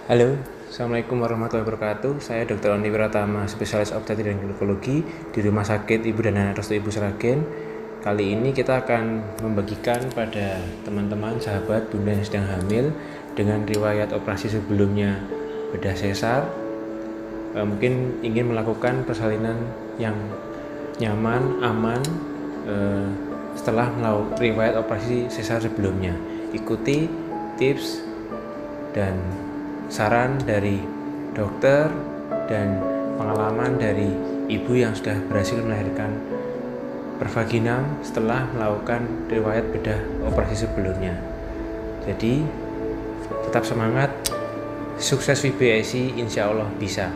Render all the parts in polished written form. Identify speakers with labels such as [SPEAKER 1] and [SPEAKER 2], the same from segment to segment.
[SPEAKER 1] Halo, Assalamualaikum warahmatullahi wabarakatuh. Saya Dr. Oni Wiratama, spesialis obstetri dan ginekologi di Rumah Sakit Ibu dan Anak Restu Ibu Sragen. Kali ini kita akan membagikan pada teman-teman, sahabat, bunda yang sedang hamil dengan riwayat operasi sebelumnya bedah sesar, mungkin ingin melakukan persalinan yang nyaman, aman setelah melakukan riwayat operasi sesar sebelumnya. Ikuti tips dan saran dari dokter dan pengalaman dari ibu yang sudah berhasil melahirkan pervaginam setelah melakukan riwayat bedah operasi sebelumnya. Jadi tetap semangat, sukses VBASI, insya Allah bisa.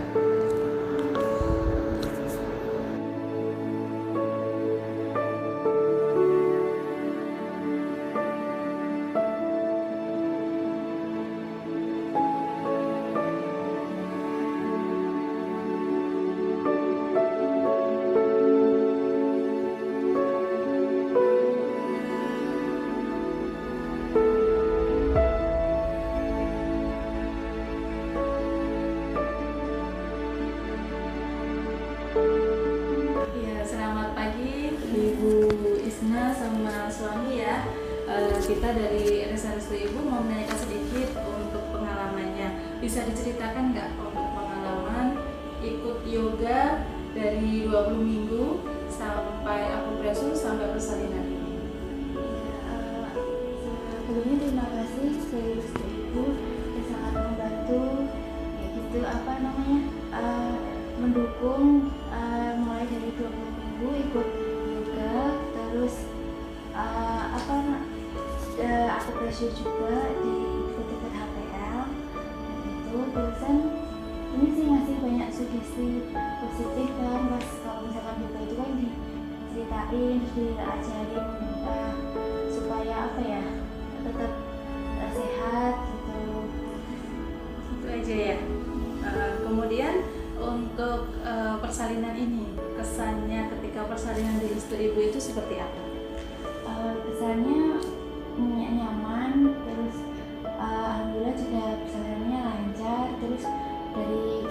[SPEAKER 2] Selamat pagi Ibu Isna sama suami ya. Kita dari RSA Restu Ibu mau menanyakan sedikit untuk pengalamannya. Bisa diceritakan nggak untuk pengalaman ikut yoga dari 20 minggu sampai akupresur sampai persalinan ini?
[SPEAKER 3] Sebelumnya terima kasih ke Ibu yang sangat membantu mendukung mulai dari 20 minggu ikut yoga, terus aku pressure juga di dekat HPL itu. Terusan ini sih ngasih banyak sugesti positif kan, pas kalau misalkan yoga itu kan diceritain, terus diajarin supaya tetap sehat gitu.
[SPEAKER 2] Itu aja ya. Kemudian untuk persalinan ini, kesannya ketika persalinan di Restu Ibu itu seperti apa?
[SPEAKER 3] Kesannya nyaman, terus alhamdulillah juga persalinannya lancar, terus dari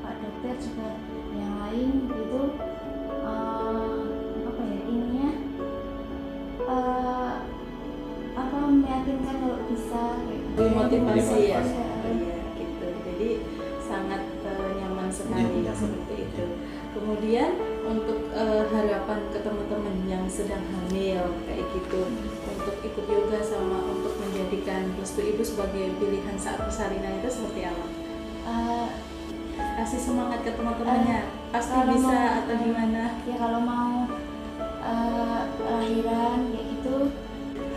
[SPEAKER 3] Pak dokter juga yang lain gitu meyakinkan kalau bisa gitu.
[SPEAKER 2] Motivasi ya.
[SPEAKER 3] Iya.
[SPEAKER 2] Iya gitu. Jadi sangat nyaman sekali seperti itu. Kemudian untuk harapan ke teman-teman yang sedang hamil kayak gitu, untuk ikut yoga sama untuk menjadikan Restu Ibu sebagai pilihan saat persalinan itu seperti apa? Kasih semangat ke teman-temannya, pasti bisa atau gimana?
[SPEAKER 3] Ya kalau mau lahiran kayak gitu,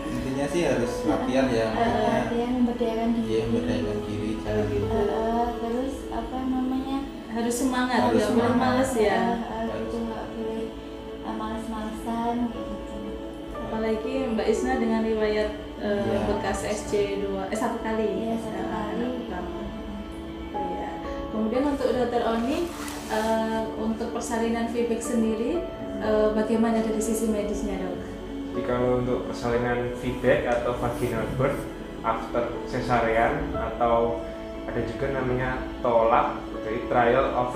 [SPEAKER 4] intinya sih harus latihan ya,
[SPEAKER 3] latihan memberdayakan diri.
[SPEAKER 4] iya, memberdayakan diri, jangan gitu.
[SPEAKER 3] Terus
[SPEAKER 2] Harus semangat,
[SPEAKER 4] Harus
[SPEAKER 2] nggak boleh
[SPEAKER 4] semangat.
[SPEAKER 2] males ya.
[SPEAKER 3] Itu nggak boleh males-malesan kayak gitu.
[SPEAKER 2] Apalagi Mbak Isna dengan riwayat
[SPEAKER 4] Iya.
[SPEAKER 2] bekas satu kali.
[SPEAKER 3] Iya, satu kali.
[SPEAKER 2] Anak pertama. Iya. Kemudian untuk Dokter Oni, untuk persalinan VBAC sendiri, bagaimana dari sisi medisnya dok?
[SPEAKER 1] Jadi kalau untuk persalinan VBAC atau vaginal birth after cesarean, atau ada juga namanya TOLAC, jadi trial of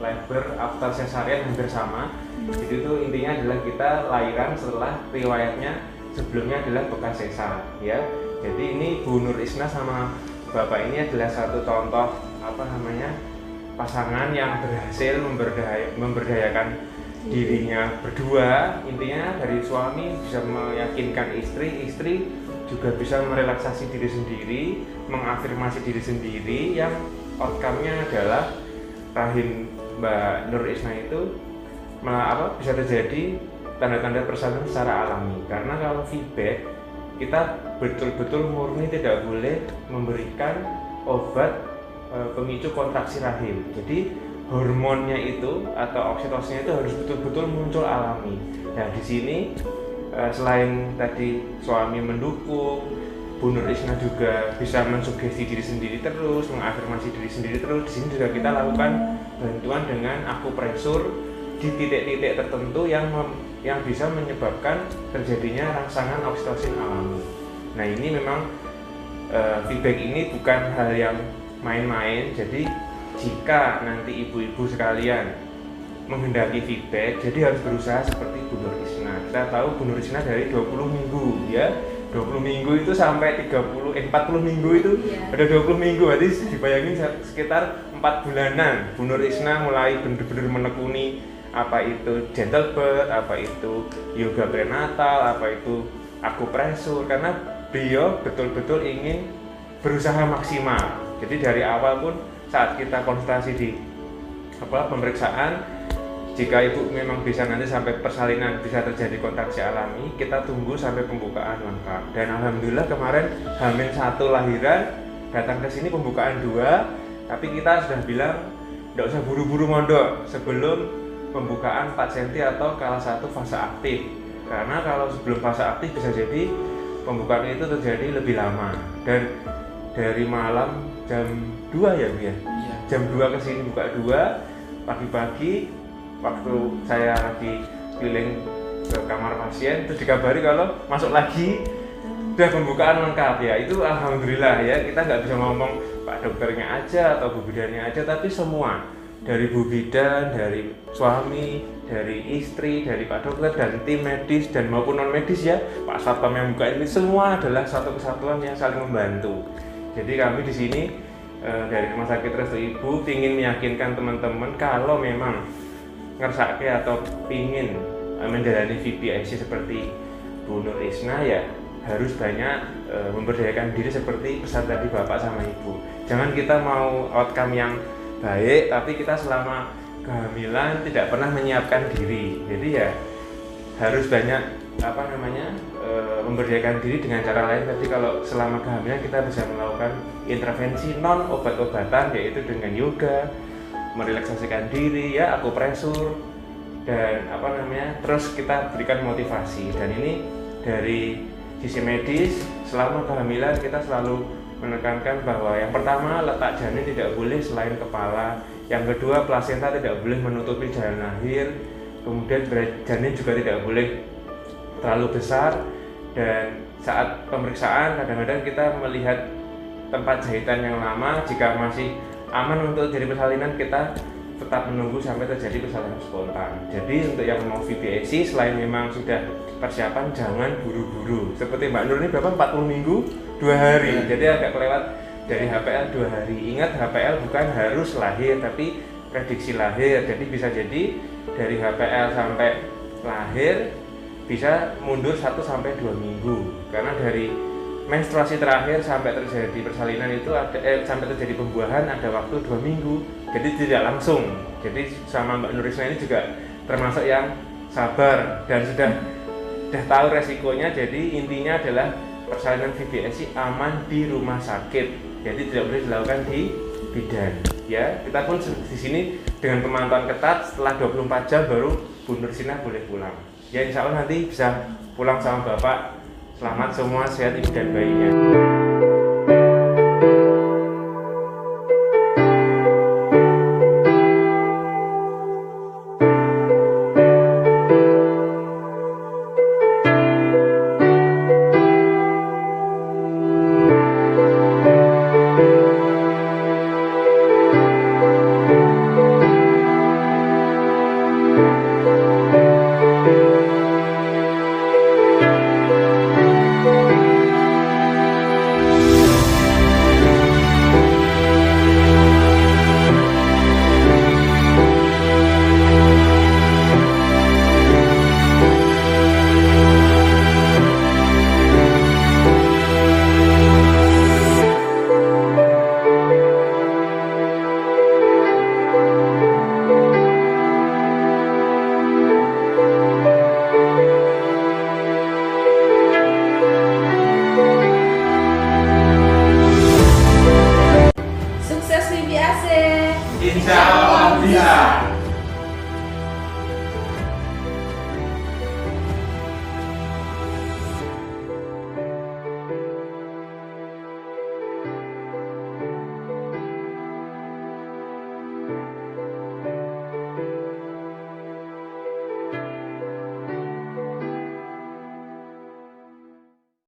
[SPEAKER 1] labor after cesarean, hampir sama. Jadi itu intinya adalah kita lahiran setelah riwayatnya sebelumnya adalah bekas sesar ya. Jadi ini Bu Nur Isna sama Bapak ini adalah satu contoh pasangan yang berhasil memberdayakan dirinya berdua. Intinya dari suami bisa meyakinkan istri juga bisa merelaksasi diri sendiri, mengafirmasi diri sendiri, yang outcome-nya adalah rahim Mbak Nur Isna itu bisa terjadi tanda-tanda persalinan secara alami. Karena kalau VBAC kita betul-betul murni tidak boleh memberikan obat pemicu kontraksi rahim. Jadi hormonnya itu atau oksitosinnya itu harus betul-betul muncul alami. Nah di sini selain tadi suami mendukung, Bu Nur Isna juga bisa mensugesti diri sendiri terus, mengafirmasi diri sendiri terus. Di sini juga kita lakukan bantuan dengan akupresur di titik-titik tertentu yang bisa menyebabkan terjadinya rangsangan oksitosin alami. Nah ini memang feedback ini bukan hal yang main-main. Jadi jika nanti ibu-ibu sekalian menghendaki feedback, jadi harus berusaha seperti Bu Nur Isna. Kita tahu Bu Nur Isna dari 20 minggu ya, 20 minggu itu sampai 40 minggu itu ada 20 minggu, berarti dibayangin sekitar 4 bulanan Bu Nur Isna mulai benar-benar menekuni apa itu gentle birth, apa itu yoga prenatal, apa itu akupresur, karena beliau betul-betul ingin berusaha maksimal. Jadi dari awal pun saat kita konsultasi di pemeriksaan, jika ibu memang bisa nanti sampai persalinan bisa terjadi kontraksi alami, kita tunggu sampai pembukaan lengkap. Dan alhamdulillah kemarin H-1 lahiran datang ke sini pembukaan 2, tapi kita sudah bilang tidak usah buru-buru mondok sebelum pembukaan 4 cm atau kala 1 fase aktif. Karena kalau sebelum fase aktif bisa jadi pembukaan itu terjadi lebih lama. Dan dari malam jam 2 ya Bu ya?
[SPEAKER 4] Iya.
[SPEAKER 1] Jam 2 ke sini buka 2, pagi-pagi waktu saya lagi keliling ke kamar pasien terus dikabari kalau masuk lagi udah pembukaan lengkap ya. Itu alhamdulillah ya, kita nggak bisa ngomong Pak dokternya aja atau Bu bidannya aja, tapi semua dari Bu bidan, dari suami, dari istri, dari Pak dokter dan tim medis dan maupun non medis ya, Pak satpam yang buka ini semua adalah satu kesatuan yang saling membantu. Jadi kami di sini dari Rumah Sakit Restu Ibu ingin meyakinkan teman-teman kalau memang ngersake atau pingin menjalani VBIC seperti Bu Nur Isna ya harus banyak memberdayakan diri seperti pesan tadi Bapak sama Ibu. Jangan kita mau outcome yang baik tapi kita selama kehamilan tidak pernah menyiapkan diri. Jadi ya harus banyak memberdayakan diri dengan cara lain. Tadi kalau selama kehamilan kita bisa melakukan intervensi non obat-obatan, yaitu dengan yoga, merelaksasikan diri ya, akupresur, dan terus kita berikan motivasi. Dan ini dari sisi medis, selama kehamilan kita selalu menekankan bahwa yang pertama letak janin tidak boleh selain kepala, yang kedua plasenta tidak boleh menutupi jalan lahir, kemudian janin juga tidak boleh terlalu besar. Dan saat pemeriksaan kadang-kadang kita melihat tempat jahitan yang lama, jika masih aman untuk terjadi persalinan kita tetap menunggu sampai terjadi persalinan spontan. Jadi untuk yang mau VBIC selain memang sudah persiapan, jangan buru-buru. Seperti Mbak Nur ini berapa? 40 minggu 2 hari, jadi agak kelewat dari HPL 2 hari. Ingat HPL bukan harus lahir tapi prediksi lahir, jadi bisa jadi dari HPL sampai lahir bisa mundur 1-2 minggu, karena dari menstruasi terakhir sampai terjadi persalinan itu sampai terjadi pembuahan ada waktu 2 minggu, jadi tidak langsung. Jadi sama Mbak Nur Isna ini juga termasuk yang sabar dan sudah tahu resikonya. Jadi intinya adalah persalinan VBIC aman di rumah sakit, jadi tidak boleh dilakukan di bidan. Ya, kita pun di sini dengan pemantauan ketat, setelah 24 jam baru Bu Nur Isna boleh pulang. Ya insya Allah nanti bisa pulang sama Bapak. Selamat semua, sehat ibu dan bayinya.